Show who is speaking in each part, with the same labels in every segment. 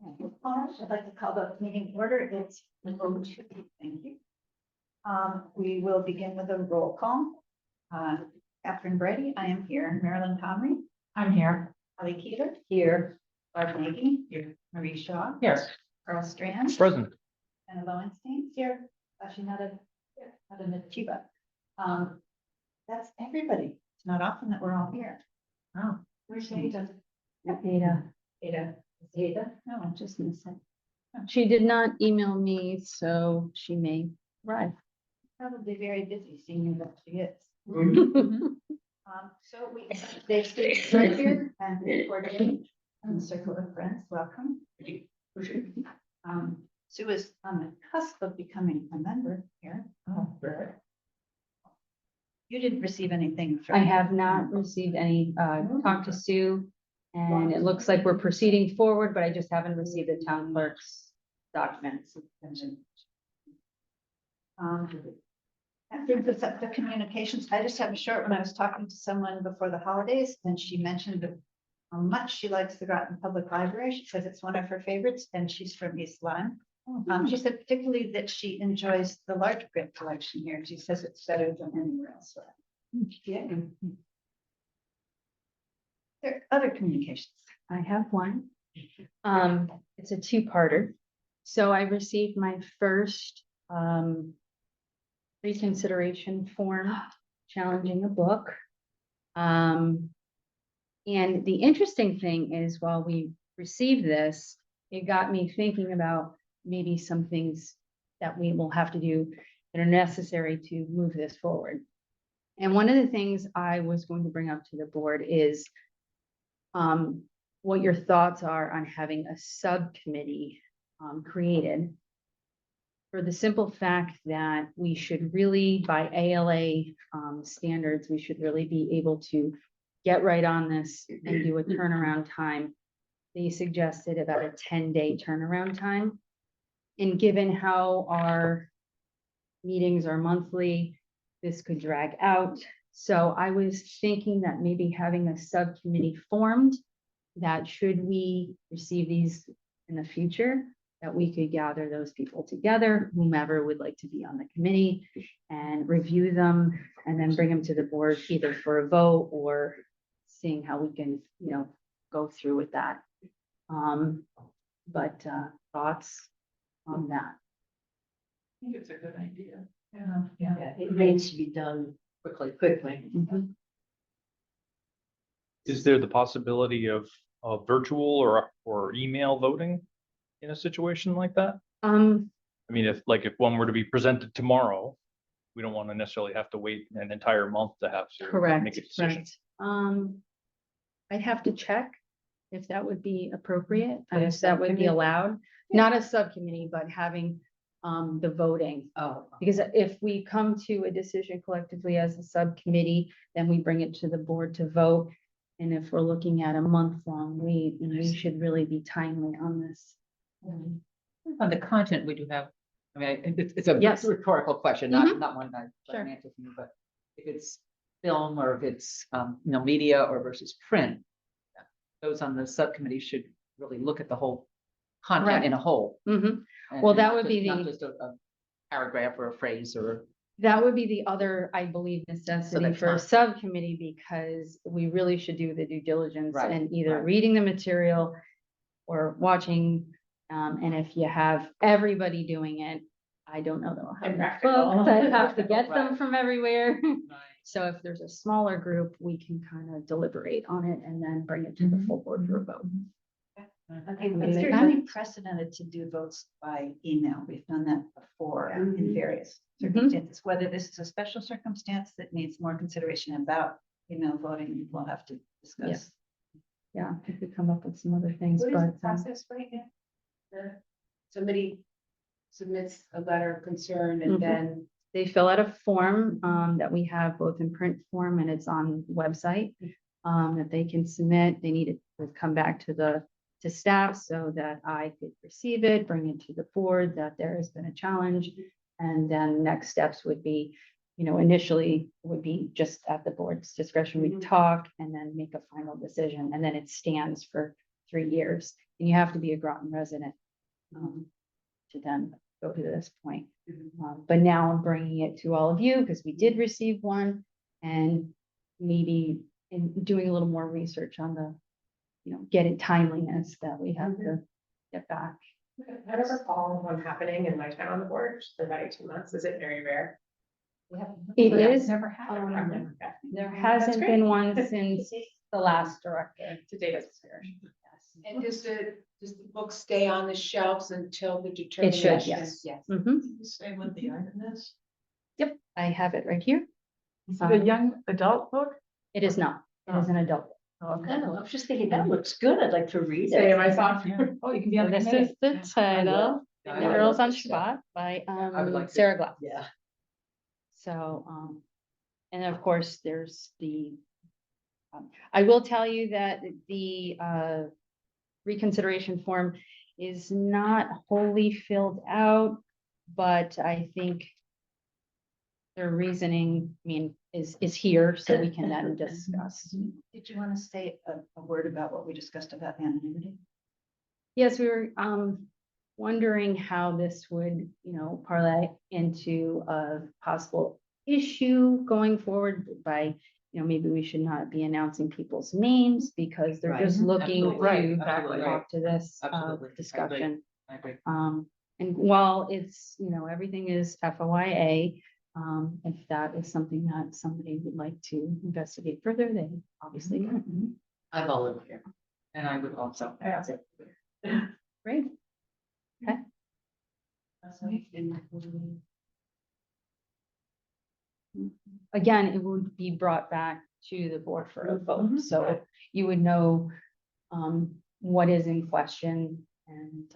Speaker 1: I'd like to call the meeting order. It's thank you. We will begin with a roll call. Catherine Brady, I am here. Marilyn Comrie, I'm here. Ali Keeler, here. Barb Nagy, here. Marie Shaw,
Speaker 2: Yes.
Speaker 1: Carl Strand,
Speaker 2: Present.
Speaker 1: Anna Lowenstein, here. Actually, not a Chiba. That's everybody. It's not often that we're all here. Oh, where's Ada? Ada? No, I'm just missing.
Speaker 3: She did not email me, so she may arrive.
Speaker 1: Probably very busy, seeing that she is. So they stay right here and coordinate and the circle of friends. Welcome. Sue is on the cusp of becoming a member here. You didn't receive anything from.
Speaker 3: I have not received any, talked to Sue, and it looks like we're proceeding forward, but I just haven't received the town clerk's documents.
Speaker 1: After the communications, I just have a short one. I was talking to someone before the holidays and she mentioned how much she likes the Groton Public Library. She says it's one of her favorites and she's from East Lyme. She said particularly that she enjoys the large print collection here. She says it's better than anywhere else. Yeah. There are other communications.
Speaker 3: I have one. It's a two-parter. So I received my first, reconsideration form challenging a book. And the interesting thing is, while we received this, it got me thinking about maybe some things that we will have to do that are necessary to move this forward. And one of the things I was going to bring up to the board is what your thoughts are on having a subcommittee created, for the simple fact that we should really, by ALA standards, we should really be able to get right on this and do a turnaround time. They suggested about a 10-day turnaround time. And given how our meetings are monthly, this could drag out. So I was thinking that maybe having a subcommittee formed, that should we receive these in the future, that we could gather those people together, whomever would like to be on the committee, and review them and then bring them to the board either for a vote or seeing how we can, go through with that. But thoughts on that?
Speaker 2: I think it's a good idea.
Speaker 1: Yeah, it needs to be done quickly.
Speaker 2: Is there the possibility of virtual or email voting in a situation like that? I mean, if one were to be presented tomorrow, we don't want to necessarily have to wait an entire month to have to make a decision.
Speaker 3: I'd have to check if that would be appropriate, and if that would be allowed. Not a subcommittee, but having the voting. Because if we come to a decision collectively as a subcommittee, then we bring it to the board to vote. And if we're looking at a month-long wait, then we should really be timely on this.
Speaker 4: On the content, we do have, I mean, it's a
Speaker 3: Yes.
Speaker 4: rhetorical question, not one that
Speaker 3: Sure.
Speaker 4: I've answered for you, but if it's film or if it's, media or versus print, those on the subcommittee should really look at the whole content
Speaker 3: Right.
Speaker 4: in a whole.
Speaker 3: Mhm.
Speaker 4: and-
Speaker 3: Well,
Speaker 4: and
Speaker 3: that
Speaker 4: not
Speaker 3: would be
Speaker 4: not
Speaker 3: the-
Speaker 4: just a paragraph or a phrase or.
Speaker 3: That would be the other, I believe, necessity
Speaker 4: that's
Speaker 3: for a
Speaker 4: not-
Speaker 3: subcommittee, because we really should do the due diligence
Speaker 4: Right,
Speaker 3: and either
Speaker 4: right.
Speaker 3: reading the material or watching. And if you have everybody doing it, I don't know that we'll have enough books. I have to get them
Speaker 4: Right.
Speaker 3: from everywhere. So if there's a smaller group, we can kind of deliberate on it and then bring it to the full board for a vote.
Speaker 1: It's certainly precedented to do votes by email. We've done that before in various circumstances. Whether this is a special circumstance that needs more consideration about email voting, we'll have to discuss.
Speaker 3: Yeah, if we come up with some other things,
Speaker 5: What is the
Speaker 3: but
Speaker 5: process right now? Somebody submits a letter of concern and
Speaker 3: Mhm.
Speaker 5: then,
Speaker 3: they fill out a form that we have both in print form and it's on the website that they can submit. They need it to come back to staff so that I could receive it, bring it to the board, that there has been a challenge. And then next steps would be, initially would be just at the board's discretion. We talk and then make a final decision, and then it stands for 3 years. and you have to be a Groton resident to then go to this point. But now I'm bringing it to all of you because we did receive one, and maybe in doing a little more research on the, getting timeliness that we have to get back.
Speaker 5: I never recall one happening in my time on the board for about 18 months. Is it very rare?
Speaker 3: It is,
Speaker 5: Never happened. I've never had.
Speaker 3: there
Speaker 5: That's
Speaker 3: hasn't
Speaker 5: great.
Speaker 3: been one since the last director.
Speaker 5: To date, it's fair.
Speaker 6: And does the book stay on the shelves until the
Speaker 3: It
Speaker 6: determination?
Speaker 3: should, yes.
Speaker 6: Yes.
Speaker 3: Mhm.
Speaker 5: Say what the item is.
Speaker 3: Yep, I have it right here.
Speaker 7: Is it a young adult book?
Speaker 3: It is not, it is an adult.
Speaker 7: Oh,
Speaker 8: I don't know, I was just thinking, that looks good, I'd like to read
Speaker 5: Say
Speaker 8: it.
Speaker 5: my soft.
Speaker 7: Oh, you can be on the
Speaker 3: This
Speaker 7: committee.
Speaker 3: is the title,
Speaker 4: Yeah,
Speaker 3: The
Speaker 4: I
Speaker 3: Girls
Speaker 4: love
Speaker 3: on
Speaker 4: this stuff.
Speaker 3: Shabbat by
Speaker 4: I would like to-
Speaker 3: Sarah Glass.
Speaker 8: Yeah.
Speaker 3: So, and of course, there's the, I will tell you that the reconsideration form is not wholly filled out, but I think their reasoning, is here, so we can then discuss.
Speaker 1: Did you want to say a word about what we discussed about anonymity?
Speaker 3: Yes, we were wondering how this would, parlay into a possible issue going forward by, maybe we should not be announcing people's names because they're just
Speaker 8: Right.
Speaker 3: looking
Speaker 4: Absolutely.
Speaker 7: Right,
Speaker 3: to
Speaker 7: exactly.
Speaker 3: talk to this
Speaker 4: Absolutely. I agree.
Speaker 3: discussion.
Speaker 4: I agree.
Speaker 3: And while it's, everything is FOIA, if that is something that somebody would like to investigate further, they obviously can.
Speaker 8: I volunteer.
Speaker 4: And I would also.
Speaker 3: Great. Again, it would be brought back to the board for a vote, so you would know what is in question and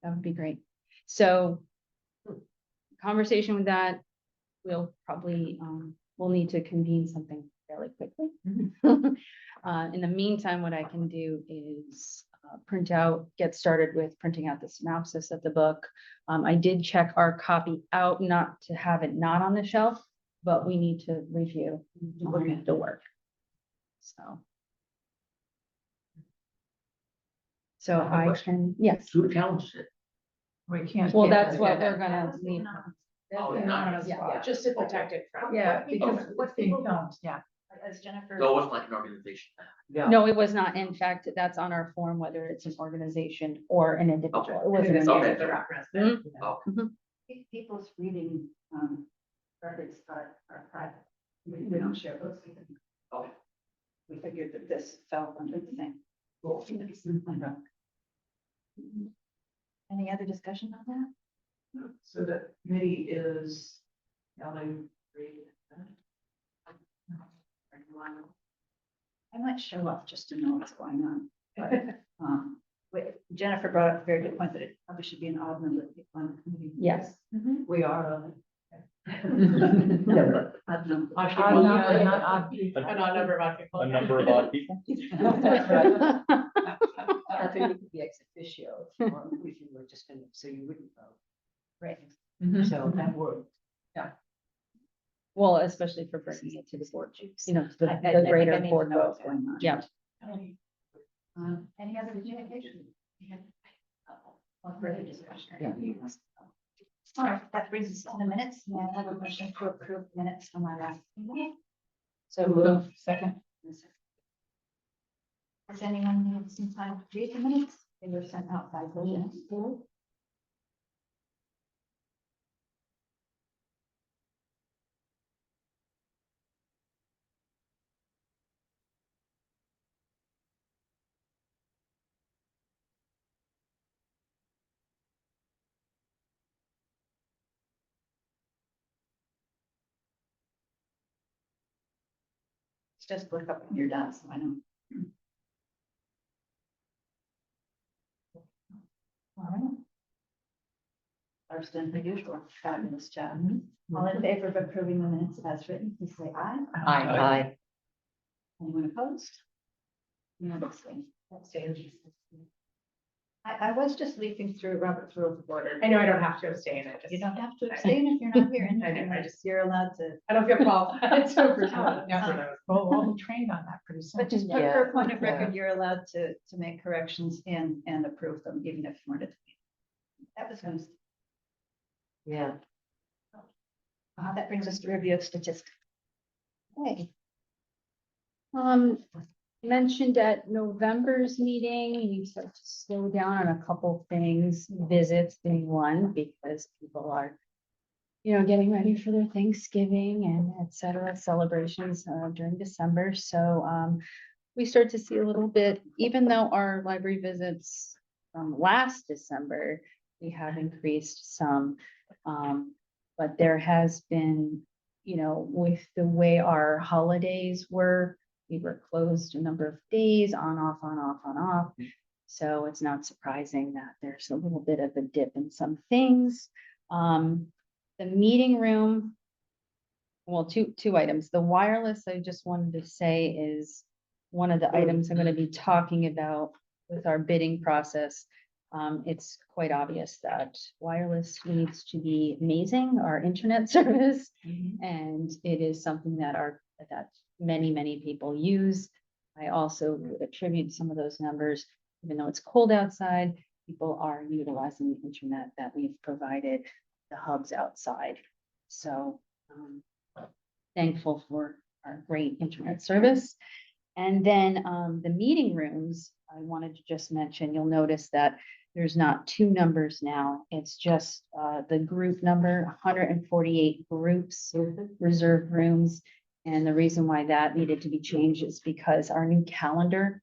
Speaker 3: that would be great. So conversation with that, we'll probably, we'll need to convene something fairly quickly. In the meantime, what I can do is get started with printing out the synopsis of the book. I did check our copy out, not to have it not on the shelf, but we need to review the work. So I can, yes,
Speaker 8: Who counts it?
Speaker 7: We can't.
Speaker 3: well,
Speaker 7: yeah,
Speaker 3: that's what we're gonna need.
Speaker 8: Oh,
Speaker 7: That's
Speaker 8: not-
Speaker 7: anonymous,
Speaker 3: yeah.
Speaker 5: Just to protect it from.
Speaker 7: Yeah, because what's being filmed, yeah.
Speaker 1: As Jennifer.
Speaker 8: No, it's like an organization.
Speaker 6: Yeah.
Speaker 3: No, it was not. In fact, that's on our form, whether it's an organization or an individual. It wasn't an
Speaker 8: Okay.
Speaker 3: individual.
Speaker 1: People's reading, records are private. We don't share those.
Speaker 8: Okay.
Speaker 1: We figured that this fell under the same. Any other discussion on that?
Speaker 6: So the committee is.
Speaker 1: I might show up just to know what's going on. But, Jennifer brought up a very good point that it probably should be an odd number of people on the committee.
Speaker 3: Yes.
Speaker 1: We are. Odd number.
Speaker 7: Odd number, not odd people.
Speaker 5: An odd number of odd people.
Speaker 2: A number of odd people.
Speaker 8: I think it could be ex officio, if you were just gonna, so you wouldn't vote.
Speaker 1: Right.
Speaker 8: So that worked.
Speaker 3: Well, especially for bringing it to the board, the
Speaker 1: I think I
Speaker 3: greater
Speaker 1: need to
Speaker 3: board
Speaker 1: know
Speaker 3: vote.
Speaker 1: what's going on.
Speaker 3: Yeah.
Speaker 1: Any other communication? Or further discussion? All right, that brings us to the minutes. May I have a motion to approve minutes from our last meeting?
Speaker 7: So move, second.
Speaker 1: Does anyone need some time to read the minutes? They were sent out by Lynn. Just look up when you're done, so I know. All right. First and the usual, fabulous job. All in favor of approving the minutes as written, please say aye.
Speaker 4: Aye.
Speaker 1: Anyone opposed? No, abstain. I was just leafing through Robert's Rules of Order.
Speaker 5: I know I don't have to abstain, I just.
Speaker 1: You don't have to abstain if you're not here,
Speaker 5: I know, I
Speaker 1: and
Speaker 5: just-
Speaker 1: you're allowed to.
Speaker 5: I don't feel qualified to approve
Speaker 7: Oh,
Speaker 5: it.
Speaker 7: never. We'll be trained on that pretty soon.
Speaker 1: But just
Speaker 4: Yeah.
Speaker 1: for a point of record, you're allowed to make corrections and approve them, even if you weren't at the meeting. That was nice.
Speaker 4: Yeah.
Speaker 1: That brings us to review of statistics.
Speaker 3: Okay. Mentioned at November's meeting, we start to slow down on a couple things, visits being one, because people are, getting ready for their Thanksgiving and et cetera, celebrations during December. So we start to see a little bit, even though our library visits from last December, we have increased some. But there has been, with the way our holidays were, we were closed a number of days, on, off, on, off, on, off. So it's not surprising that there's a little bit of a dip in some things. The meeting room, well, two items. The wireless, I just wanted to say, is one of the items I'm going to be talking about with our bidding process. It's quite obvious that wireless needs to be amazing, our internet service, and it is something that many people use. I also would attribute some of those numbers, even though it's cold outside, people are utilizing the internet that we've provided, the hubs outside. So thankful for our great internet service. And then the meeting rooms, I wanted to just mention, you'll notice that there's not two numbers now. It's just the group number, 148 groups, reserved rooms. And the reason why that needed to be changed is because our new calendar,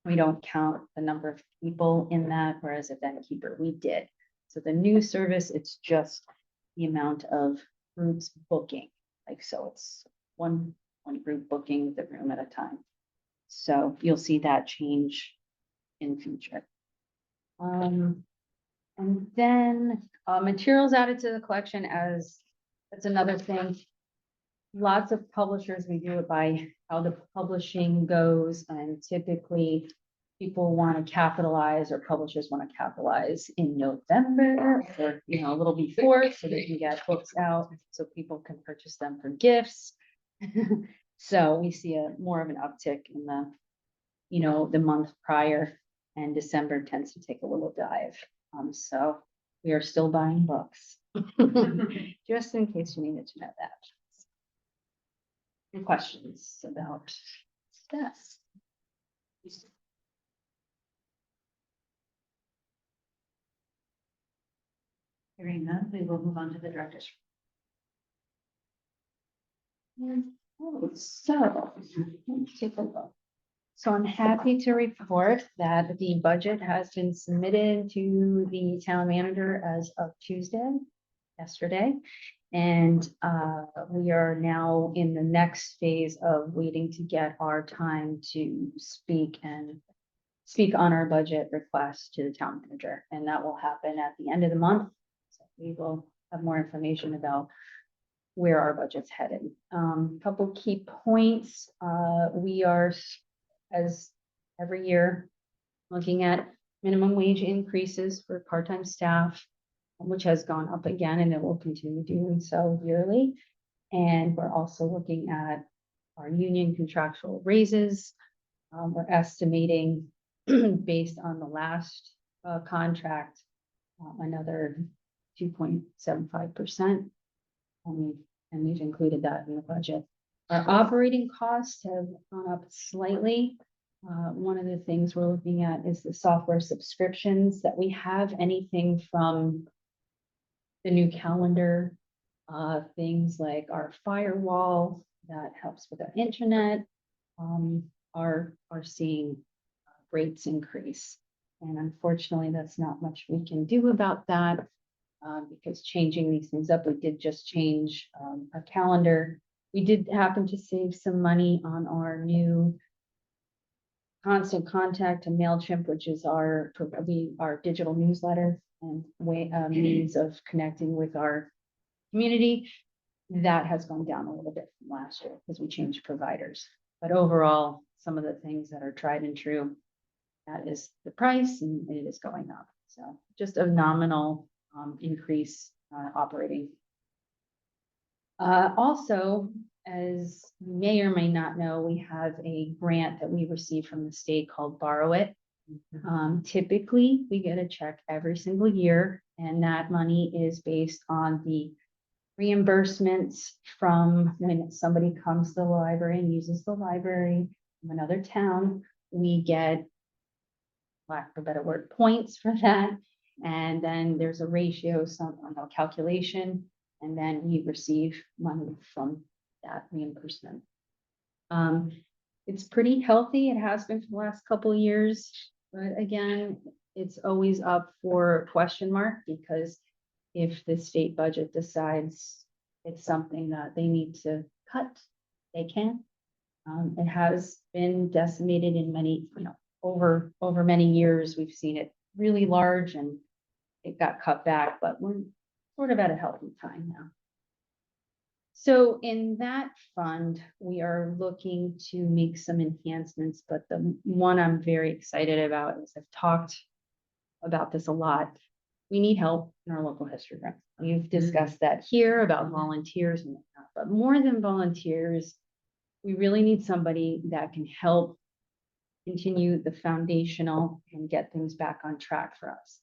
Speaker 3: we don't count the number of people in that, whereas Event Keeper, we did. So the new service, it's just the amount of groups booking. So it's one group booking the room at a time. So you'll see that change in future. And then materials added to the collection, as that's another thing. Lots of publishers, we do it by how the publishing goes, and typically people want to capitalize, or publishers want to capitalize in November, or a little before, so they can get books out so people can purchase them for gifts. So we see more of an uptick in the month prior, and December tends to take a little dive. So we are still buying books, just in case you needed to know that. Any questions about that?
Speaker 1: Hearing none, we will move on to the director's.
Speaker 3: So, let's take a look. So I'm happy to report that the budget has been submitted to the town manager as of yesterday. And we are now in the next phase of waiting to get our time to speak on our budget request to the town manager. And that will happen at the end of the month. So we will have more information about where our budget's headed. Couple key points. We are, as every year, looking at minimum wage increases for part-time staff, which has gone up again, and it will continue doing so yearly. And we're also looking at our union contractual raises. We're estimating, based on the last contract, another 2.75%. And we've included that in the budget. Our operating costs have gone up slightly. One of the things we're looking at is the software subscriptions that we have. Anything from the new calendar, things like our firewall that helps with our internet, are seeing rates increase. And unfortunately, that's not much we can do about that, because changing these things up, we did just change our calendar. We did happen to save some money on our new Constant Contact and MailChimp, which is our digital newsletter and means of connecting with our community. That has gone down a little bit from last year because we changed providers. But overall, some of the things that are tried and true that is the price and it is going up. So just a nominal increase operating. Also, as you may or may not know, we have a grant that we received from the state called Borrow It. Typically, we get a check every single year, and that money is based on the reimbursements from when somebody comes to the library and uses the library from another town. We get, lack of a better word, points for that. And then there's a ratio, some calculation, and then we receive money from that reimbursement. It's pretty healthy. It has been for the last couple of years, but again, it's always up for question mark, because if the state budget decides it's something that they need to cut, they can. It has been decimated in many, over many years. We've seen it really large and it got cut back, but we're sort of at a healthy time now. So in that fund, we are looking to make some enhancements, but the one I'm very excited about is I've talked about this a lot. We need help in our local history grant. We've discussed that here about volunteers and whatnot, but more than volunteers, we really need somebody that can help continue the foundational and get things back on track for us.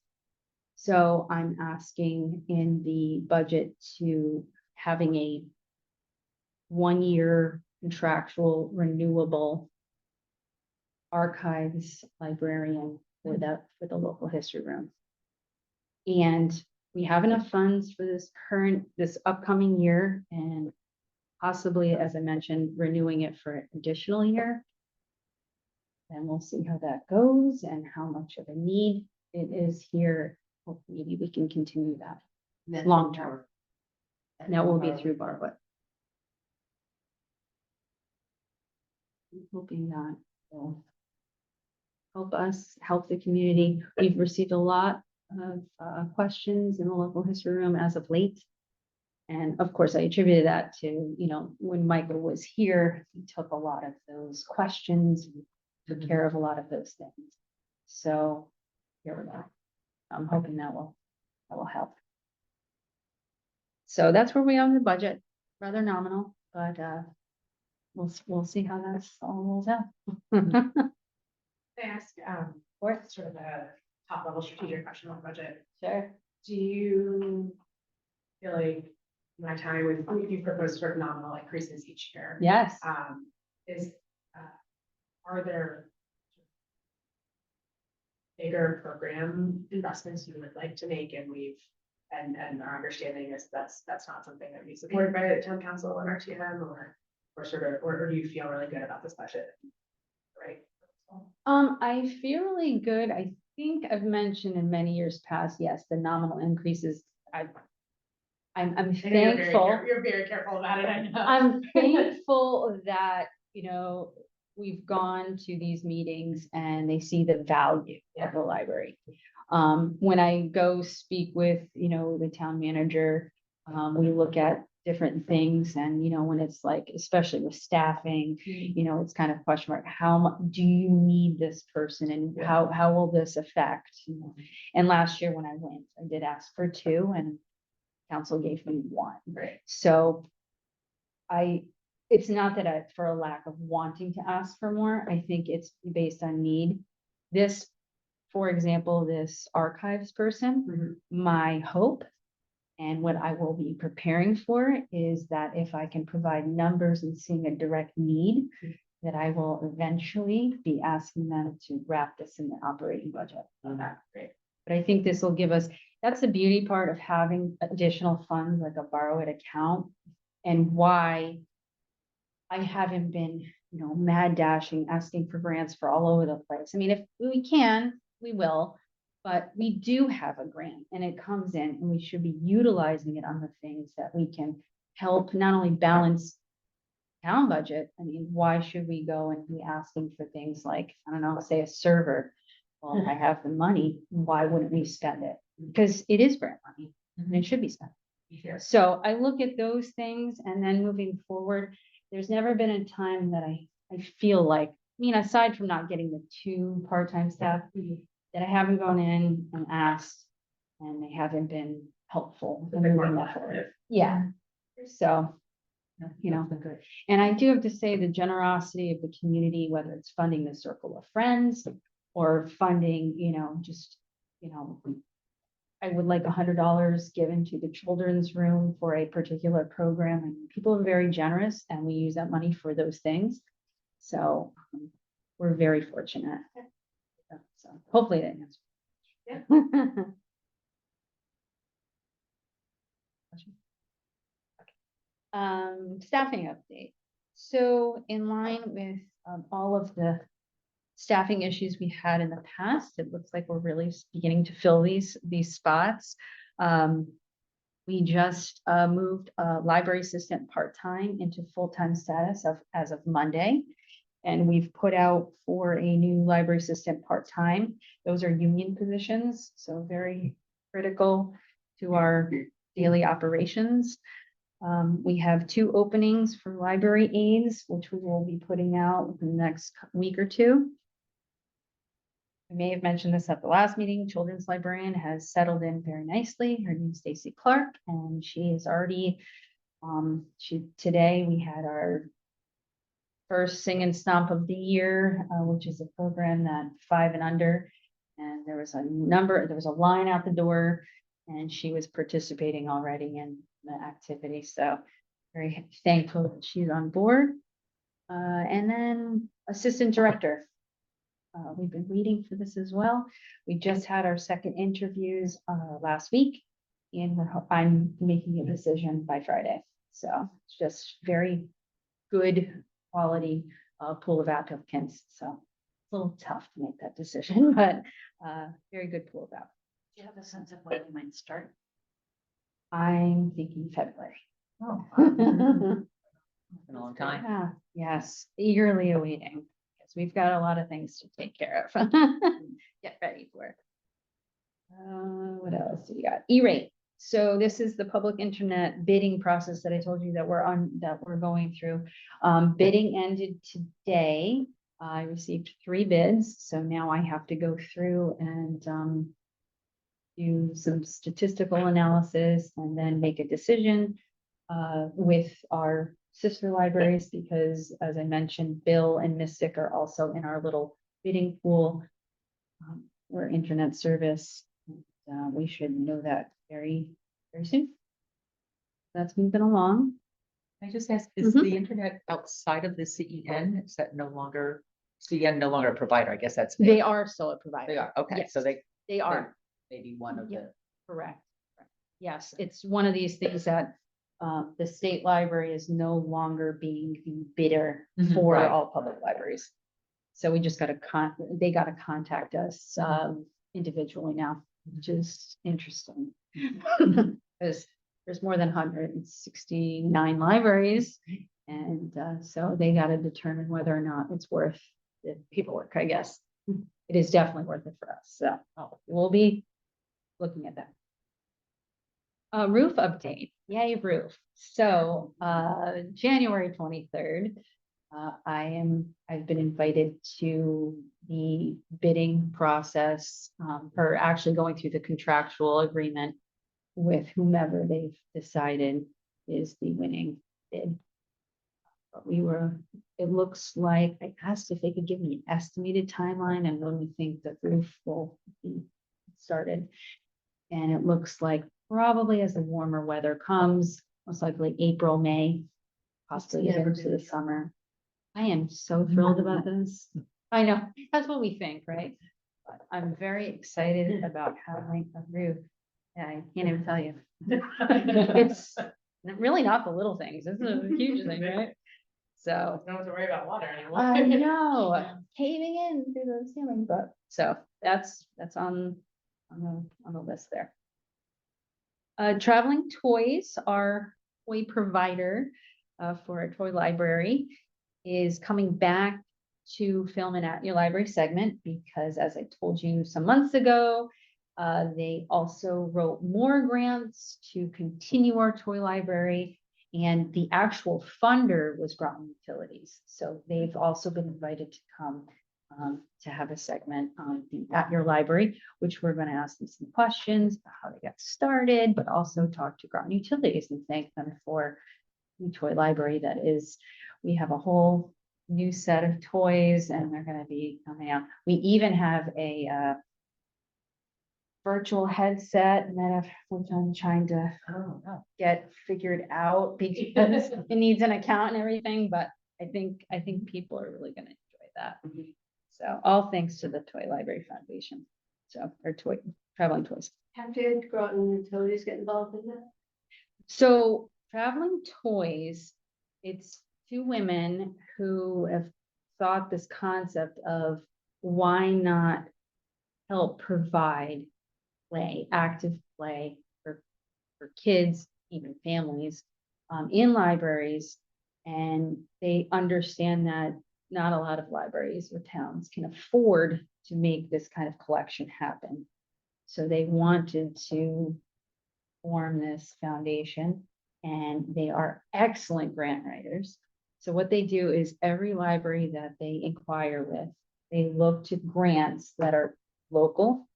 Speaker 3: So I'm asking in the budget to having a 1-year contractual renewable archives librarian for the local history room. And we have enough funds for this upcoming year, and possibly, as I mentioned, renewing it for an additional year. And we'll see how that goes and how much of a need it is here. Hopefully, maybe we can continue that long term. And that will be through Borrow It. I'm hoping that will help us help the community. We've received a lot of questions in the local history room as of late. And of course, I attributed that to, when Michael was here, he took a lot of those questions and took care of a lot of those things. So here we go. I'm hoping that will help. So that's where we are in the budget, rather nominal, but we'll see how that all rolls out.
Speaker 5: I ask, what's sort of a top level strategic question on the budget?
Speaker 3: Sure.
Speaker 5: Do you feel like my time with, you propose sort of nominal increases each year?
Speaker 3: Yes.
Speaker 5: Are there bigger program investments you would like to make, and our understanding is that's not something that would be supported by the town council and RTM, or do you feel really good about this budget? Right.
Speaker 3: I feel really good. I think I've mentioned in many years past, yes, the nominal increases. I'm thankful.
Speaker 5: You're very careful about it, I know.
Speaker 3: I'm thankful that, we've gone to these meetings and they see the value of the library. When I go speak with, the town manager, we look at different things, and, when it's like, especially with staffing, it's kind of question mark, how much do you need this person, and how will this affect, And last year when I went, I did ask for 2 and council gave me 1.
Speaker 5: Right.
Speaker 3: So it's not that for a lack of wanting to ask for more. I think it's based on need. This, for example, this archives person, my hope and what I will be preparing for is that if I can provide numbers and seeing a direct need, that I will eventually be asking them to wrap this in the operating budget.
Speaker 5: Great.
Speaker 3: But I think this will give us, that's the beauty part of having additional funds like a Borrow It account, and why I haven't been, mad dashing, asking for grants for all over the place. I mean, if we can, we will, but we do have a grant and it comes in, and we should be utilizing it on the things that we can help not only balance town budget. I mean, why should we go and be asking for things like, I don't know, say a server? Well, if I have the money, why wouldn't we spend it? Because it is grant money and it should be spent. So I look at those things, and then moving forward, there's never been a time that I feel like mean, aside from not getting the 2 part-time staff that I haven't gone in and asked, and they haven't been helpful. in moving that forward. Yeah, so, you know, and I do have to say the generosity of the community, whether it's funding the Circle of Friends or funding, just, I would like $100 given to the children's room for a particular program, and people are very generous, and we use that money for those things. So we're very fortunate. So hopefully that answers.
Speaker 5: Yeah.
Speaker 3: Staffing update. So in line with all of the staffing issues we had in the past, it looks like we're really beginning to fill these spots. We just moved a library assistant part-time into full-time status as of Monday. And we've put out for a new library assistant part-time. Those are union positions, so very critical to our daily operations. We have 2 openings for library aides, which we will be putting out within the next week or 2. I may have mentioned this at the last meeting. Children's librarian has settled in very nicely. Her name is Stacy Clark, and she is already, today we had our first Sing and Stomp of the Year, which is a program that 5 and under, and there was a line out the door, and she was participating already in the activity. So very thankful that she's on board. And then assistant director. We've been waiting for this as well. We just had our second interviews last week, and I'm making a decision by Friday. So it's just very good quality pool of applicants. So it's a little tough to make that decision, but very good pool of applicants.
Speaker 1: Do you have a sense of when you might start?
Speaker 3: I'm thinking February.
Speaker 1: Oh.
Speaker 4: Been a long time.
Speaker 3: Yeah, yes, eagerly awaiting, because we've got a lot of things to take care of. Get ready for it. What else do we got? E-rate. So this is the public internet bidding process that I told you that we're going through. Bidding ended today. I received 3 bids, so now I have to go through and do some statistical analysis and then make a decision with our sister libraries, because as I mentioned, Bill and Mystic are also in our little bidding pool. We're internet service. We should know that very, very soon. That's moving along.
Speaker 4: Can I just ask, is the internet outside of the CEN? Is that no longer, CEN no longer a provider? I guess that's.
Speaker 3: They are still a provider.
Speaker 4: They are, okay,
Speaker 3: Yes,
Speaker 4: so
Speaker 3: they are.
Speaker 4: maybe one of
Speaker 3: Yeah.
Speaker 4: the.
Speaker 3: Correct. Yes, it's one of these things that the state library is no longer being the bidder
Speaker 4: Mhm,
Speaker 3: for
Speaker 4: right.
Speaker 3: all public libraries. So we just they got to contact us individually now, which is interesting. Because there's more than 169 libraries. And so they got to determine whether or not it's worth the paperwork, I guess. It is definitely worth it for us. So we'll be looking at that. Roof update, yay roof. So January 23rd, I've been invited to the bidding process, or actually going through the contractual agreement with whomever they've decided is the winning bid. But it looks like I asked if they could give me an estimated timeline and when we think the roof will be started. And it looks like probably as the warmer weather comes, most likely April, May, possibly
Speaker 1: Never
Speaker 3: into the
Speaker 1: been.
Speaker 3: summer. I am so thrilled about this. I know, that's what we think, right? But I'm very excited about having a roof. Yeah, I can't even tell you. It's really not the little things. This is a huge thing, right? So
Speaker 5: Don't have to worry about water anymore.
Speaker 3: I know, caving in through the ceiling, but so that's on the list there. Traveling Toys, our toy provider for a toy library, is coming back to film an At Your Library segment because, as I told you some months ago, they also wrote more grants to continue our toy library. And the actual funder was Groton Utilities. So they've also been invited to come to have a segment at your library, which we're going to ask them some questions about how they got started, but also talk to Groton Utilities and thank them for the toy library that is. We have a whole new set of toys and they're going to be coming out. We even have a virtual headset that I'm trying to get figured out because it needs an account and everything, but I think people are really gonna enjoy that. So all thanks to the Toy Library Foundation. So, or toy, traveling toys.
Speaker 8: How did Groton Utilities get involved in that?
Speaker 3: So traveling toys, it's two women who have thought this concept of why not help provide play, active play for kids, even families, in libraries. And they understand that not a lot of libraries or towns can afford to make this kind of collection happen. So they wanted to form this foundation and they are excellent grant writers. So what they do is every library that they inquire with, they look to grants that are local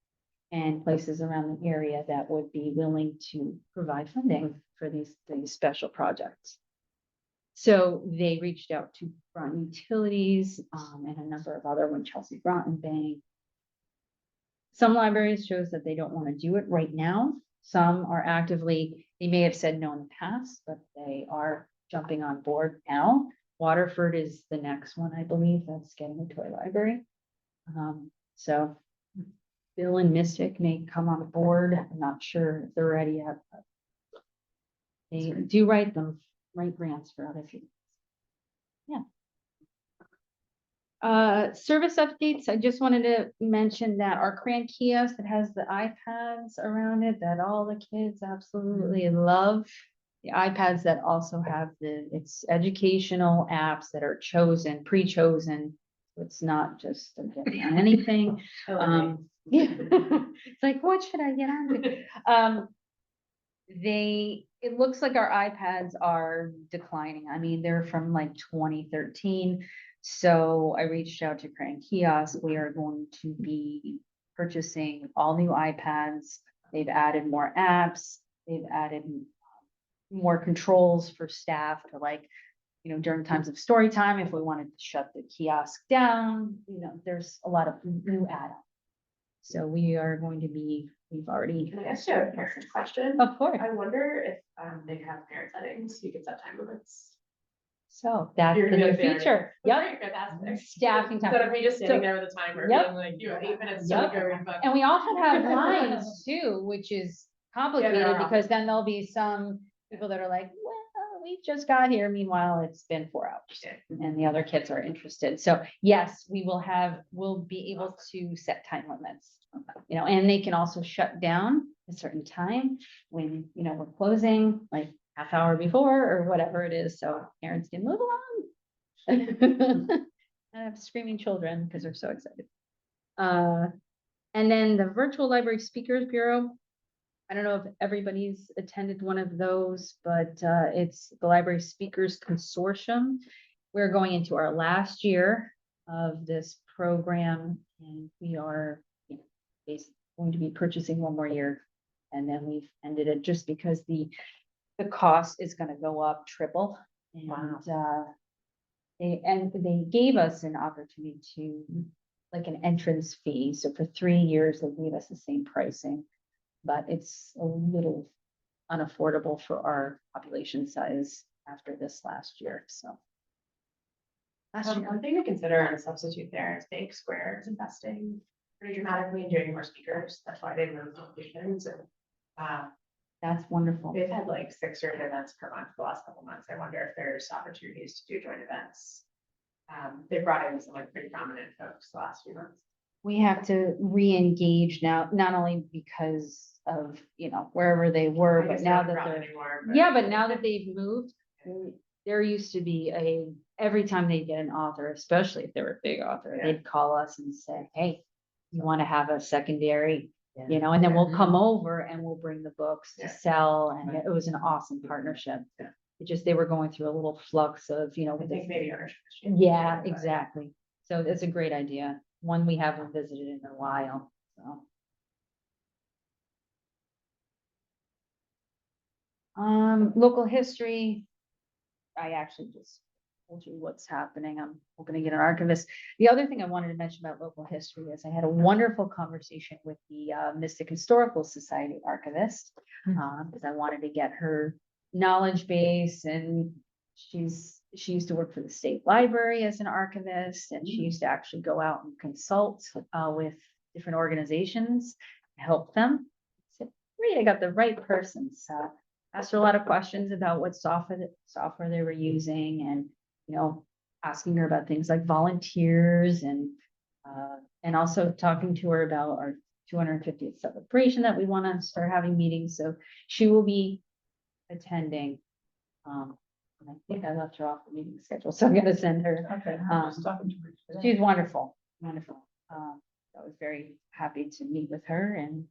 Speaker 3: and places around the area that would be willing to provide funding for these special projects. So they reached out to Groton Utilities and a number of other ones, Chelsea Groton Bank. Some libraries chose that they don't want to do it right now. Some are actively, they may have said no in the past, but they are jumping on board now. Waterford is the next one, I believe, that's getting a toy library. So Bill and Mystic may come on board. I'm not sure if they're ready yet, but they do write grants for other people. Yeah. Service updates. I just wanted to mention that our Cran kiosk that has the iPads around it that all the kids absolutely love. The iPads that also have it's educational apps that are pre-chosen. It's not just anything. Yeah. It's like, what should I get on? It looks like our iPads are declining. I mean, they're from like 2013. So I reached out to Cran Kiosk. We are going to be purchasing all new iPads. They've added more apps. They've added more controls for staff to during times of story time, if we wanted to shut the kiosk down, there's a lot of new add-ons. So we are going to be, we've already.
Speaker 5: Can I ask you a parent question?
Speaker 3: Of course.
Speaker 5: I wonder if they have parent settings, you can set time limits.
Speaker 3: So that's
Speaker 5: You're
Speaker 3: the
Speaker 5: gonna
Speaker 3: new
Speaker 5: be there.
Speaker 3: feature. Yep.
Speaker 5: Great, fantastic.
Speaker 3: Staffing time.
Speaker 5: Instead of me just sitting
Speaker 3: So-
Speaker 5: there with a timer,
Speaker 3: Yep.
Speaker 5: being like, you have 8 minutes
Speaker 3: Yep.
Speaker 5: to go read book.
Speaker 3: And we often have lines too, which is complicated
Speaker 5: there are.
Speaker 3: because then there'll be some people that are like, well, we just got here. Meanwhile, it's been 4 hours and the other kids are interested. So yes, we'll be able to set time limits, and they can also shut down a certain time when, we're closing like half hour before or whatever it is. So parents can move along. I have screaming children because they're so excited. And then the Virtual Library Speakers Bureau. I don't know if everybody's attended one of those, but it's the Library Speakers Consortium. We're going into our last year of this program, and we are basically going to be purchasing one more year, and then we've ended it just because the cost is going to go up triple. And
Speaker 5: Wow.
Speaker 3: they gave us an opportunity to like an entrance fee. So for 3 years, they gave us the same pricing. But it's a little unaffordable for our population size after this last year, so.
Speaker 5: One thing to consider on a substitute there is Bank Square is investing pretty dramatically in doing more speakers. That's why they moved locations and
Speaker 3: That's wonderful.
Speaker 5: they've had like 6 or 8 events per month the last couple months. I wonder if there's opportunities to do joint events. They brought in some like pretty prominent folks the last few months.
Speaker 3: We have to re-engage now, not only because of, wherever they were,
Speaker 5: I
Speaker 3: but
Speaker 5: guess
Speaker 3: now
Speaker 5: they're
Speaker 3: that
Speaker 5: not
Speaker 3: they're.
Speaker 5: anymore,
Speaker 3: Yeah, but now that they've moved, there used to be every time they get an author, especially if they were a big author,
Speaker 5: Yeah.
Speaker 3: they'd call us and say, hey, you want to have a secondary,
Speaker 8: Yeah.
Speaker 3: and then we'll come over and we'll bring the books to
Speaker 5: Yeah.
Speaker 3: sell. And it was an awesome partnership.
Speaker 5: Yeah.
Speaker 3: It just, they were going through a little flux of,
Speaker 5: I
Speaker 3: with
Speaker 5: think
Speaker 3: the,
Speaker 5: maybe our.
Speaker 3: yeah, exactly. So it's a great idea. One we haven't visited in a while, so. Local history. I actually just told you what's happening. I'm hoping to get an archivist. The other thing I wanted to mention about local history is I had a wonderful conversation with the Mystic Historical Society archivist. Because I wanted to get her knowledge base, and she used to work for the state library as an archivist, and she used to actually go out and consult with different organizations, help them. I said, great, I got the right person. So asked her a lot of questions about what software they were using, and asking her about things like volunteers, and also talking to her about our 250th celebration that we want to start having meetings. So she will be attending. And I think I left her off the meeting schedule, so I'm gonna send her.
Speaker 7: Okay, I'm just talking to her today.
Speaker 3: She's wonderful, wonderful. I was very happy to meet with her and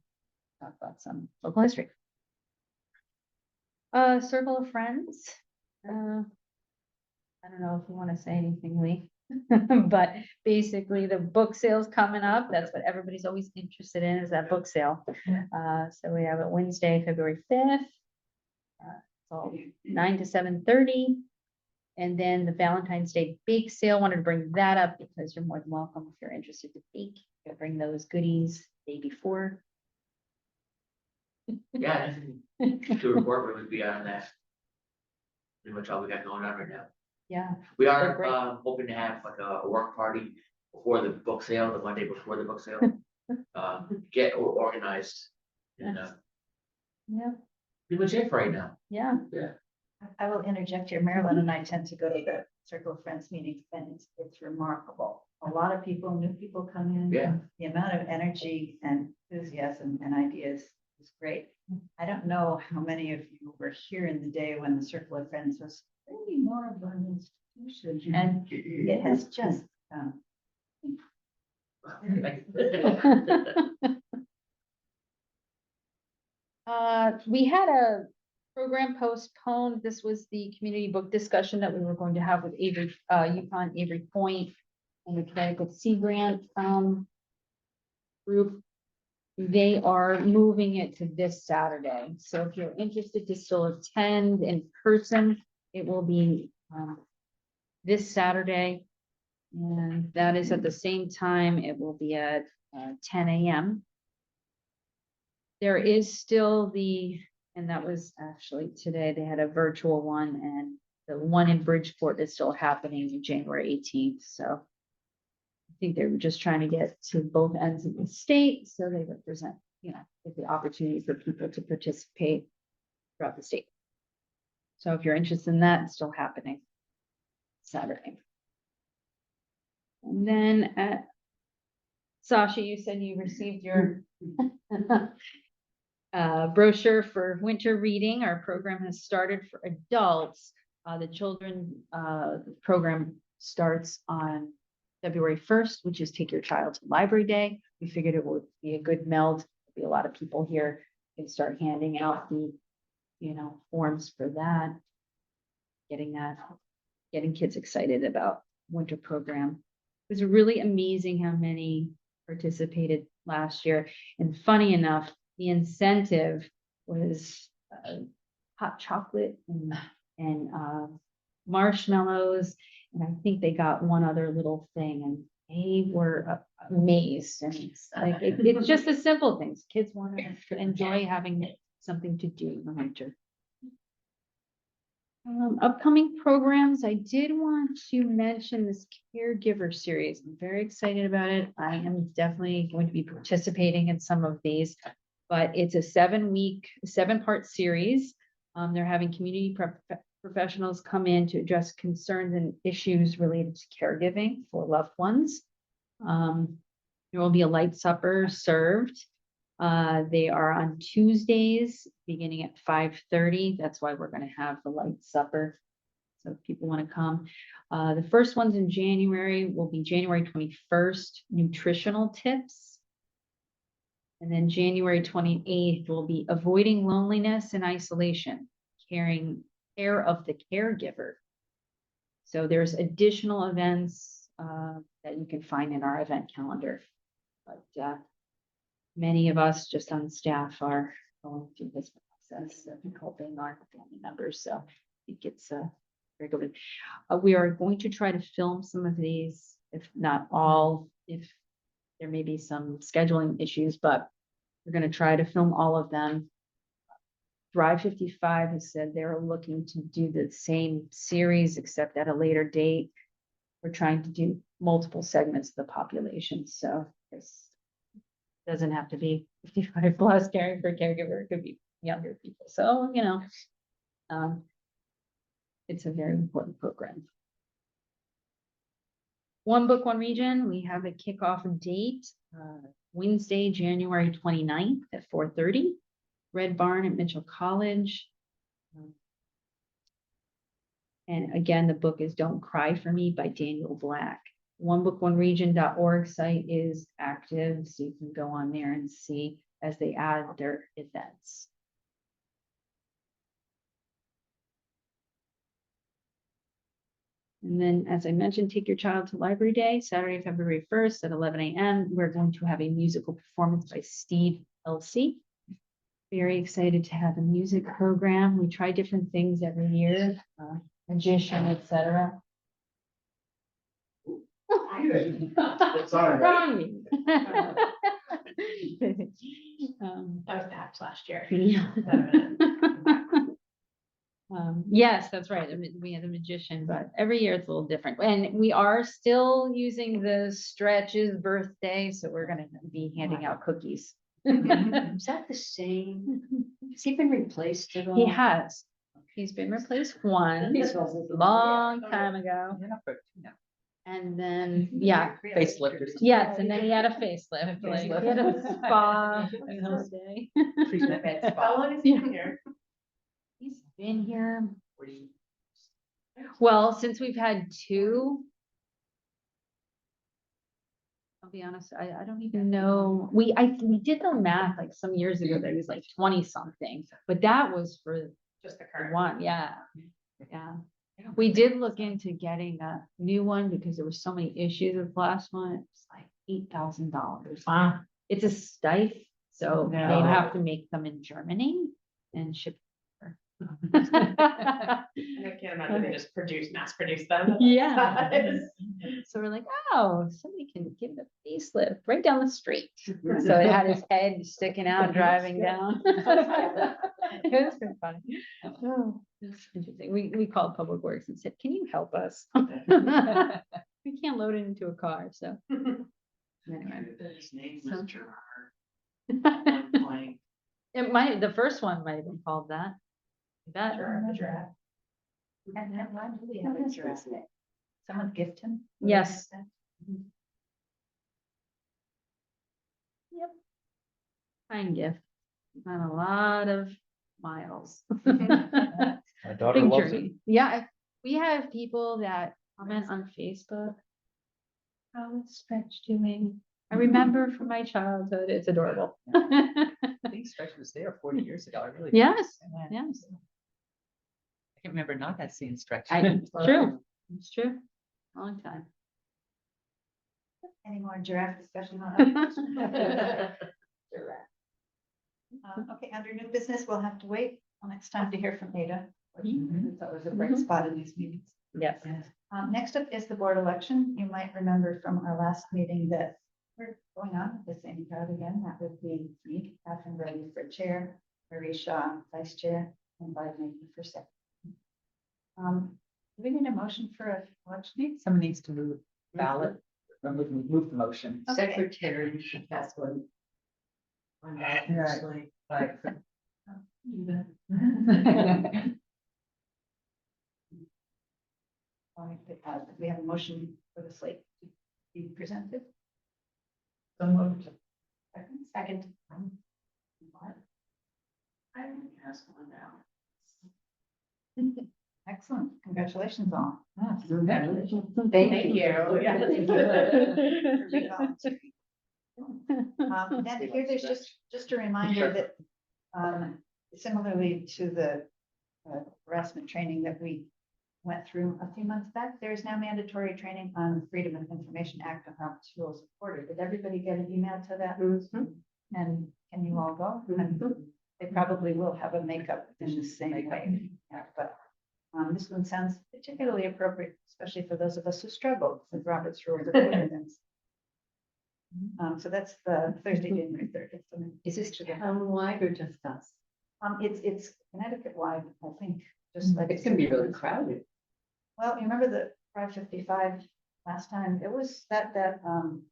Speaker 3: talk about some local history. Circle of Friends. I don't know if you want to say anything, Lee. But basically the book sale's coming up. That's what everybody's always interested in, is that book sale. So we have it Wednesday, February 5th. So 9 to 7:30. And then the Valentine's Day bake sale, wanted to bring that up because you're more than welcome if you're interested to bake. You can bring those goodies the day before.
Speaker 9: Yeah, to report what would be on that. Pretty much all we got going on right now.
Speaker 3: Yeah,
Speaker 9: We
Speaker 3: They're great.
Speaker 9: are hoping to have like a work party before the book sale, the Monday before the book sale. Get organized. And
Speaker 3: yeah,
Speaker 9: pretty much it for right now.
Speaker 3: yeah.
Speaker 1: I will interject here. Marilyn and I tend to go to the Circle of Friends meetings, and it's remarkable. A lot of people, new people come in.
Speaker 9: Yeah.
Speaker 1: The amount of energy and enthusiasm and ideas is great. I don't know how many of you were here in the day when the Circle of Friends was maybe more of an institution, and it has just,
Speaker 3: We had a program postponed. This was the community book discussion that we were going to have with Avery, Yukon Avery Point and the Connecticut Sea Grant, group. They are moving it to this Saturday. So if you're interested to still attend in person, it will be, this Saturday. And that is at the same time. It will be at 10 a.m. There is still and that was actually today, they had a virtual one, and the one in Bridgeport is still happening January 18th. So I think they were just trying to get to both ends of the state, so they represent, give the opportunity for people to participate throughout the state. So if you're interested in that, it's still happening Saturday. And then Sasha, you said you received your brochure for winter reading. Our program has started for adults. The children program starts on February 1st, which is Take Your Child to Library Day. We figured it would be a good meld. There'll be a lot of people here and start handing out the, forms for that. Getting kids excited about winter program. It was really amazing how many participated last year. And funny enough, the incentive was hot chocolate and marshmallows. And I think they got one other little thing, and they were amazed. And it's just the simple things. Kids want to enjoy having something to do in the winter. Upcoming programs, I did want to mention this caregiver series. I'm very excited about it. I am definitely going to be participating in some of these, but it's a 7-part series. They're having community professionals come in to address concerns and issues related to caregiving for loved ones. There will be a light supper served. They are on Tuesdays, beginning at 5:30. That's why we're going to have the light supper. So if people want to come. The first ones in January will be January 21st, nutritional tips. And then January 28th will be avoiding loneliness and isolation, caring care of the caregiver. So there's additional events that you can find in our event calendar. But many of us just on staff are going through this process of helping our family members. So it gets very good. We are going to try to film some of these, if not all, if there may be some scheduling issues, but we're going to try to film all of them. Drive 55 has said they're looking to do the same series, except at a later date. We're trying to do multiple segments of the population, so this doesn't have to be 55 plus caring for a caregiver, it could be younger people, so, you know. It's a very important program. One Book, One Region, we have a kickoff date, Wednesday, January 29th at 4:30. Red Barn at Mitchell College. And again, the book is Don't Cry for Me by Daniel Black. onebookoneregion.org site is active, so you can go on there and see as they add their events. And then, as I mentioned, take your child to Library Day, Saturday, February 1st at 11 a.m. We're going to have a musical performance by Steve Elsey. Very excited to have a music program. We try different things every year, magician, etc.
Speaker 5: Sorry.
Speaker 3: Wrong.
Speaker 5: That was perhaps last year.
Speaker 3: Yeah. Yes, that's right. We had a magician, but every year it's a little different. And we are still using the Stretch's birthday, so we're going to be handing out cookies.
Speaker 8: Is that the same? Has he been replaced at all?
Speaker 3: He has. He's been replaced once, long time ago. And then, yeah,
Speaker 4: Facelift.
Speaker 3: yes, and then he had a facelift, like he had a spa in his day.
Speaker 5: How long has he been here?
Speaker 3: He's been here, well, since we've had two. I'll be honest, I don't even know. We did the math like some years ago that he was like 20 something, but that was for
Speaker 5: Just the current.
Speaker 3: one, yeah. Yeah. We did look into getting a new one because there were so many issues with the last one. It was like $8,000.
Speaker 4: Wow.
Speaker 3: It's a Steiff, so they
Speaker 4: No.
Speaker 3: have to make them in Germany and ship.
Speaker 5: I can't imagine they just mass produce them.
Speaker 3: Yeah. So we're like, oh, somebody can give it a facelift right down the street. So it had his head sticking out driving down. It was pretty funny. Oh, it's interesting. We called Public Works and said, can you help us? We can't load it into a car, so. Anyway.
Speaker 8: His name
Speaker 3: So-
Speaker 8: was Gerard.
Speaker 3: It might, the first one might have been called that. That.
Speaker 5: The giraffe.
Speaker 1: And then why do we have a giraffe? Someone gift him?
Speaker 3: Yes. Yep. Kind gift. Not a lot of miles.
Speaker 2: My daughter
Speaker 3: Big
Speaker 2: loves it.
Speaker 3: journey. Yeah, we have people that comment on Facebook. How is Stretch doing? I remember from my childhood, it's adorable.
Speaker 4: I think Stretch was there 40 years ago. I really.
Speaker 3: Yes,
Speaker 4: Yeah.
Speaker 3: yes.
Speaker 4: I can remember not have seen Stretch.
Speaker 3: It's true. It's true. Long time.
Speaker 1: Any more giraffe discussion on? Okay, under new business, we'll have to wait till next time to hear from Ada. That was a bright spot in these meetings.
Speaker 3: Yes.
Speaker 1: Next up is the board election. You might remember from our last meeting that we're going on with the same crowd again. That would be me, Catherine Brady for chair, Marie Shaw, vice chair, and Bob Mason for second. Do we need a motion for a election?
Speaker 4: Someone needs to move ballot, or move the motion.
Speaker 1: Okay.
Speaker 8: Secretary, you should pass one. On that,
Speaker 4: Right.
Speaker 8: actually.
Speaker 4: Right.
Speaker 1: We have a motion for the slate to be presented.
Speaker 8: So moved.
Speaker 1: Second.
Speaker 8: I don't pass one now.
Speaker 1: Excellent. Congratulations all.
Speaker 8: Congratulations.
Speaker 5: Thank you. Yeah.
Speaker 1: Then here, there's just a reminder that, similarly to the harassment training that we went through a few months back. There is now mandatory training on Freedom of Information Act and how its rules of order. Did everybody get an email to that? And can you all go? And they probably will have a makeup in the same way. Yeah, but this one sounds particularly appropriate, especially for those of us who struggle with Robert's rules of order. So that's the Thursday, January 3rd.
Speaker 8: Is this town-wide or just us?
Speaker 1: It's Connecticut-wide, I think, just like.
Speaker 8: It's gonna be really crowded.
Speaker 1: Well, you remember the 555 last time? It was that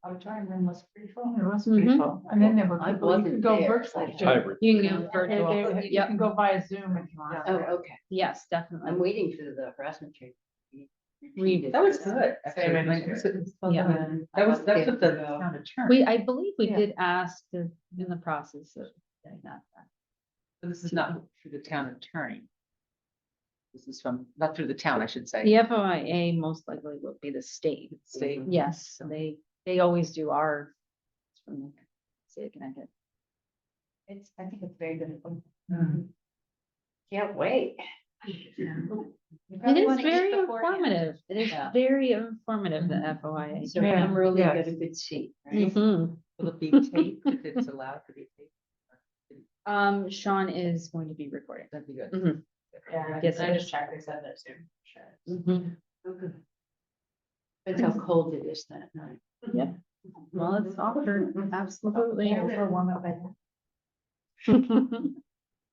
Speaker 1: auditorium room was pretty full.
Speaker 7: It was pretty full. And then there were
Speaker 8: I
Speaker 7: people, you
Speaker 8: wasn't
Speaker 7: could go
Speaker 8: there,
Speaker 7: virtually.
Speaker 8: so-
Speaker 2: It's hybrid.
Speaker 3: You can go
Speaker 7: They-
Speaker 3: virtual.
Speaker 7: You
Speaker 3: Yep.
Speaker 7: can go via Zoom if you want.
Speaker 8: Oh, okay.
Speaker 3: Yes, definitely.
Speaker 8: I'm waiting for the harassment training.
Speaker 3: We-
Speaker 4: That was good. actually.
Speaker 5: Same
Speaker 4: Like,
Speaker 5: here.
Speaker 3: Yeah.
Speaker 4: That's what the town attorney.
Speaker 3: I believe we
Speaker 7: Yeah.
Speaker 3: did ask in the process of getting that.
Speaker 4: So this is not through the town attorney. This is from, not through the town, I should say.
Speaker 3: The FOIA most likely will be the state.
Speaker 4: State.
Speaker 3: Yes, so they always do our. From the state of Connecticut.
Speaker 1: I think it's very good.
Speaker 8: Can't wait.
Speaker 3: It is very informative. It is
Speaker 8: Yeah.
Speaker 3: very informative, the FOIA.
Speaker 8: So
Speaker 7: Yeah,
Speaker 8: I'm really
Speaker 7: yes.
Speaker 8: get a good seat, right?
Speaker 3: Mhm.
Speaker 4: Will it be taped if it's allowed to be taped?
Speaker 3: Sean is going to be recording.
Speaker 4: That'd be good.
Speaker 3: Mhm.
Speaker 5: Yeah,
Speaker 3: Yes,
Speaker 5: I
Speaker 3: it
Speaker 5: just checked, they said that too. Sure.
Speaker 3: Mhm.
Speaker 8: That's how cold it is that night.
Speaker 3: Yep. Well, it's offered, absolutely.
Speaker 1: We'll warm up by then.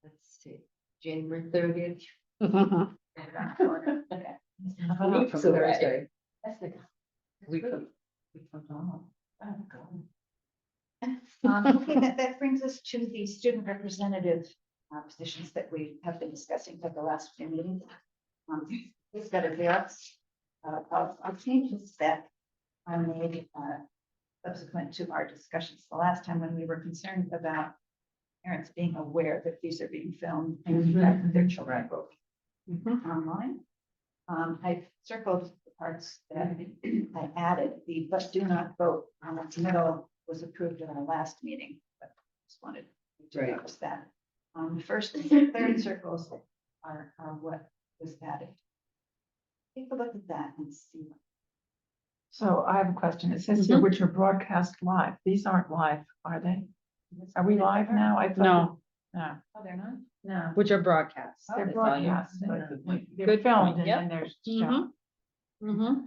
Speaker 8: Let's see, January 30th.
Speaker 1: Okay.
Speaker 4: A week from Thursday.
Speaker 8: That's the.
Speaker 4: Week from-
Speaker 1: Okay, that brings us to the student representative positions that we have been discussing for the last few meetings. We've got a Xerox of changes that are made subsequent to our discussions the last time when we were concerned about parents being aware that these are being filmed and that their children will be online. I circled the parts that I added, the but do not vote on the middle was approved in our last meeting, but just wanted to
Speaker 8: Right.
Speaker 1: notice that. The first and third circles are what was added. Take a look at that and see.
Speaker 7: So I have a question. It says here, which are broadcast live. These aren't live, are they? Are we live now? I thought.
Speaker 3: No,
Speaker 7: No,
Speaker 1: Oh, they're not?
Speaker 7: no.
Speaker 3: which are broadcasts.
Speaker 7: They're
Speaker 3: that's all you-
Speaker 7: broadcast. They're
Speaker 3: Good
Speaker 7: filmed
Speaker 3: point,
Speaker 7: and
Speaker 3: yep.
Speaker 7: then they're
Speaker 3: Mhm.
Speaker 7: shown.
Speaker 3: Mhm.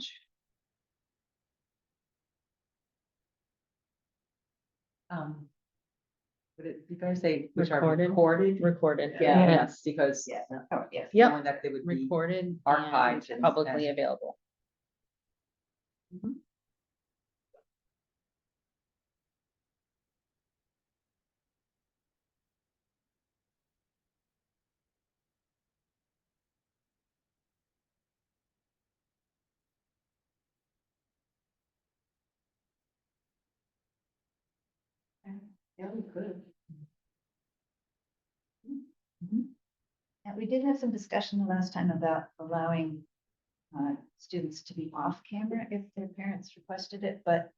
Speaker 4: Would it, you guys say, which are
Speaker 3: Recorded.
Speaker 4: recorded?
Speaker 3: Recorded.
Speaker 8: Yeah.
Speaker 3: Yes,
Speaker 4: Because
Speaker 1: Yeah. Oh, yes.
Speaker 3: Yep.
Speaker 4: knowing that they would be,
Speaker 3: recorded.
Speaker 4: archived
Speaker 3: and
Speaker 4: and-
Speaker 3: Publicly available.
Speaker 8: Yeah, good.
Speaker 1: And we did have some discussion the last time about allowing students to be off camera if their parents requested it, but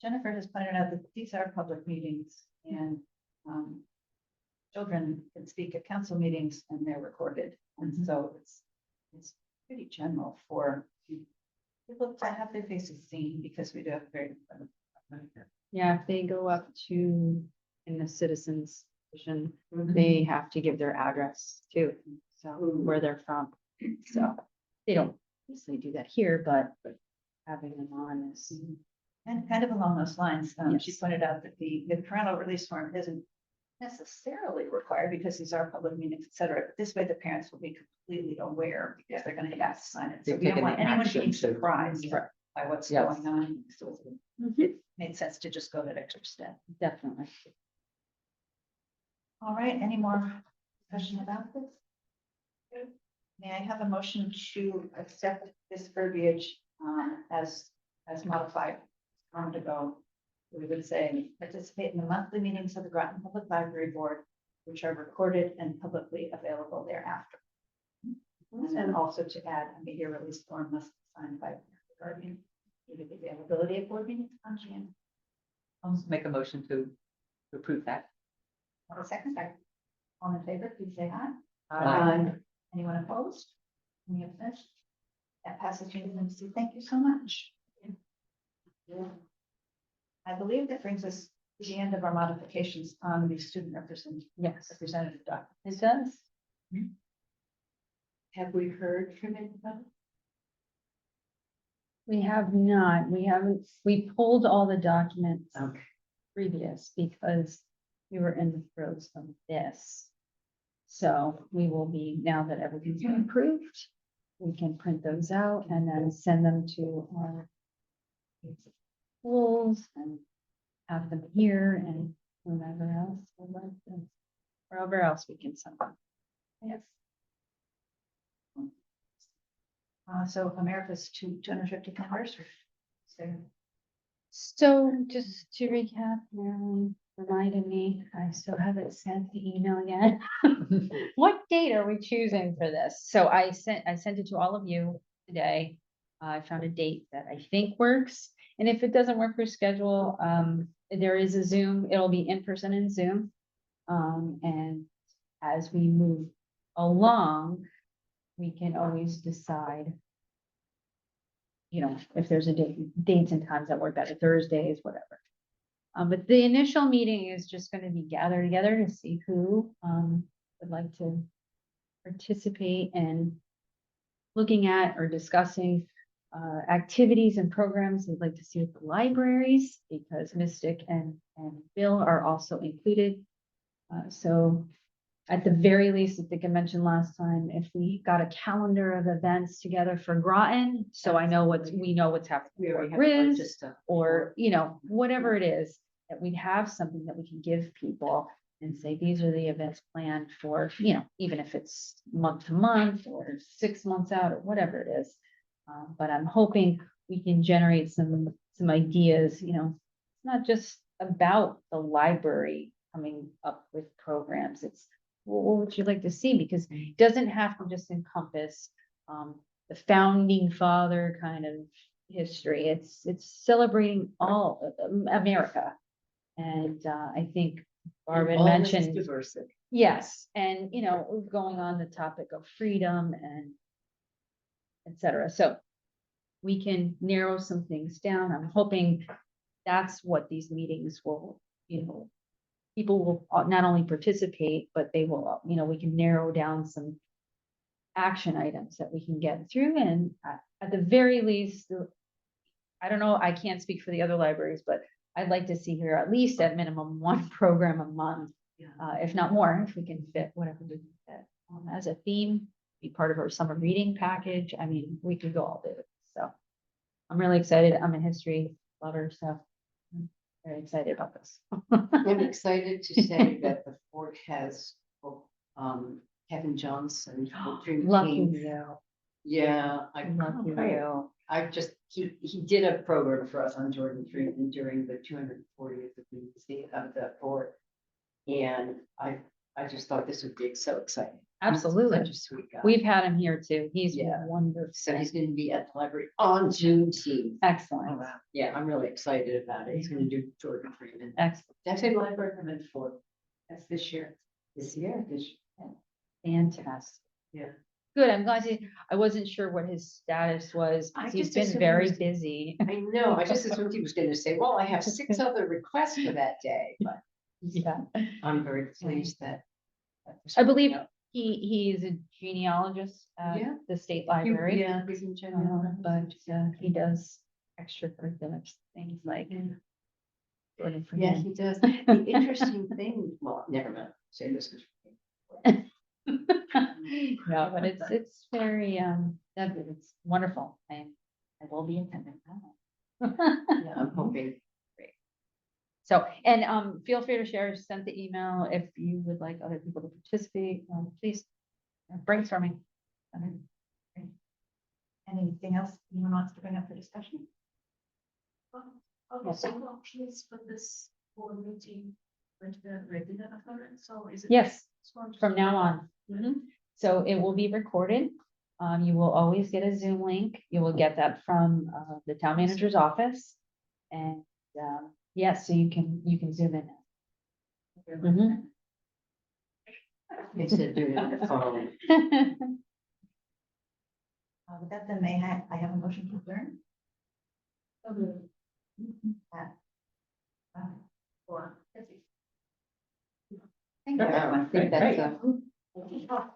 Speaker 1: Jennifer has pointed out that these are public meetings and children can speak at council meetings and they're recorded. And so it's pretty general for people to have their faces seen because we do have very.
Speaker 3: Yeah, if they go up to in the citizens position, they have to give their address too, so where they're from. So they don't usually do that here, but having them on is.
Speaker 1: And kind of along those lines, she
Speaker 3: Yes.
Speaker 1: pointed out that the parental release form isn't necessarily required because these are public meetings, et cetera. But this way the parents will be completely aware because they're going to have to sign it. So
Speaker 4: They've
Speaker 1: we don't
Speaker 4: taken
Speaker 1: want
Speaker 4: the
Speaker 1: anyone
Speaker 4: action
Speaker 1: being
Speaker 4: to-
Speaker 1: surprised
Speaker 4: Right.
Speaker 1: by what's
Speaker 4: Yes.
Speaker 1: going on. So it made sense to just go that extra step.
Speaker 3: Definitely.
Speaker 1: All right, any more discussion about this? May I have a motion to accept this verbiage as modified a moment ago? We would say participate in the monthly meetings of the Groton Public Library Board, which are recorded and publicly available thereafter. And then also to add, a media release form must be signed by the guardian due to the availability of board meetings on Jan.
Speaker 4: I'll just make a motion to approve that.
Speaker 1: Second, all in favor, please say aye.
Speaker 4: Aye.
Speaker 1: Anyone opposed? Any abstentions? That passes unanimously. Thank you so much. I believe that brings us to the end of our modifications on the student representative document.
Speaker 3: It does.
Speaker 6: Have we heard from anybody?
Speaker 3: We have not, we pulled all the documents
Speaker 6: Okay.
Speaker 3: previous because we were in the throes of this. So we will be, now that everything's been approved, we can print those out and then send them to our schools and have them here and whomever else would like them, wherever else we can send them. Yes.
Speaker 1: So America's 250th anniversary.
Speaker 3: So just to recap, Marilyn reminded me, I still haven't sent the email yet. What date are we choosing for this? So I sent it to all of you today. I found a date that I think works. And if it doesn't work for schedule, there is a Zoom, it'll be in person in Zoom. And as we move along, we can always decide, you know, if there's a dates and times that work better, Thursdays, whatever. But the initial meeting is just going to be gather together to see who would like to participate in looking at or discussing activities and programs they'd like to see at the libraries, because Mystic and Bill are also included. So at the very least, I think I mentioned last time, if we got a calendar of events together for Groton, so I know we know what's happening.
Speaker 8: We already have
Speaker 3: Riz,
Speaker 8: just a.
Speaker 3: or, you know, whatever it is, that we'd have something that we can give people and say, these are the events planned for, you know, even if it's month to month or 6 months out or whatever it is. But I'm hoping we can generate some ideas, you know, it's not just about the library coming up with programs. It's what would you like to see? Because it doesn't have to just encompass the founding father kind of history. It's celebrating all America. And I think Barbara
Speaker 8: All this
Speaker 3: mentioned
Speaker 8: diversity.
Speaker 3: yes, and you know, going on the topic of freedom and etc. So we can narrow some things down. I'm hoping that's what these meetings will, you know, people will not only participate, but they will, you know, we can narrow down some action items that we can get through. And at the very least, I don't know, I can't speak for the other libraries, but I'd like to see here at least at minimum one program a month, if not more, if we can fit whatever we can fit as a theme, be part of our summer reading package. I mean, we could go all day. So I'm really excited. I'm a history lover, so I'm very excited about this.
Speaker 8: I'm excited to say that the fort has, Kevin Johnson.
Speaker 3: Lucky you.
Speaker 8: Yeah,
Speaker 3: Lucky you.
Speaker 8: I just, he did a program for us on Jordan Freeman during the 240th of the fort. And I just thought this would be so exciting.
Speaker 3: Absolutely.
Speaker 8: Such a sweet guy.
Speaker 3: We've had him here too. He's
Speaker 8: Yeah.
Speaker 3: wonderful.
Speaker 8: So he's gonna be at the library on Juneteenth.
Speaker 3: Excellent.
Speaker 8: Yeah, I'm really excited about it. He's gonna do Jordan Freeman.
Speaker 3: Excellent.
Speaker 8: That's a library permit for. That's this year. This year.
Speaker 3: Fantastic.
Speaker 8: Yeah.
Speaker 3: Good. I'm glad I wasn't sure what his status was.
Speaker 8: I
Speaker 3: 'Cause He's
Speaker 8: just
Speaker 3: been
Speaker 8: assumed
Speaker 3: very
Speaker 8: he was-
Speaker 3: busy.
Speaker 8: I know, I just assumed he was gonna say, well, I have 6 other requests for that day, but
Speaker 3: Yeah.
Speaker 8: I'm very pleased that.
Speaker 3: I believe he is a genealogist at
Speaker 8: Yeah.
Speaker 3: the state library.
Speaker 8: Yeah, he's in general.
Speaker 3: But he does extracurricular things like. Jordan
Speaker 8: Yeah,
Speaker 3: Freeman.
Speaker 8: he does. The interesting thing, well, never mind, say this was.
Speaker 3: No, but it's very, it's wonderful. I will be attending.
Speaker 8: Yeah, I'm hoping.
Speaker 3: So, and feel free to share, send the email if you would like other people to participate, please. Brainstorming.
Speaker 1: Anything else anyone wants to bring up for discussion?
Speaker 5: So options for this board meeting with the regular occurrence, so is it?
Speaker 3: Yes, from now on. So it will be recorded. You will always get a Zoom link. You will get that from the town manager's office. And yes, so you can zoom in.
Speaker 8: Instead of doing it on the phone.
Speaker 1: With that, then I have a motion to adjourn. Thank you,
Speaker 8: I
Speaker 1: everyone.
Speaker 8: think that's,
Speaker 4: Great.
Speaker 1: Thank you.